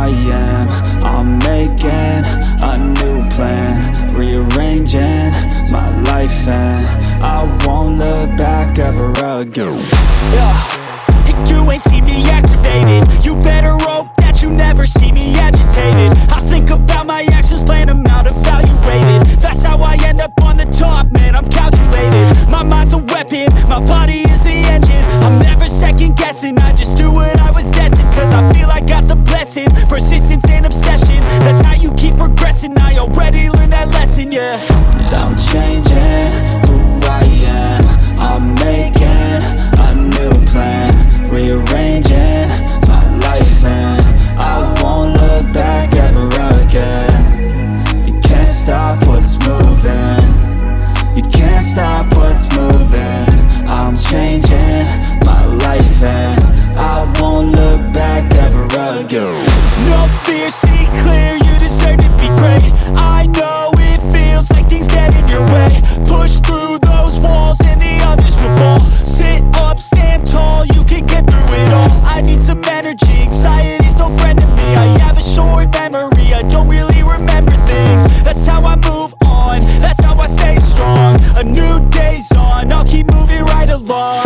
I am. I'm making a new plan, rearranging my life, and I won't look back ever again. You ain't see me activated. You better hope that you never see me agitated. I think about my actions, plan them out, evaluated. That's how I end up on the top, man, I'm calculated. My mind's a weapon, my body is the engine. I'm never second guessing, I just do what I was destined. Cause I feel I got the blessing, persistence and obsession. That's how you keep progressing, I already learned that lesson, yeah. I'm changing who I am. I'm making a new plan, rearranging my life, and I won't look back ever again. You can't stop what's moving. You can't stop what's moving. I'm changing my life, and I won't look back ever again. No fear, see clear, you deserve to be great. I know it feels like things get in your way. Push through those walls and the others will fall. Sit up, stand tall, you can get through it all. I need some energy, anxiety's no friend to me. I have a short memory, I don't really remember things. That's how I move on, that's how I stay strong. A new day's on, I'll keep moving right along.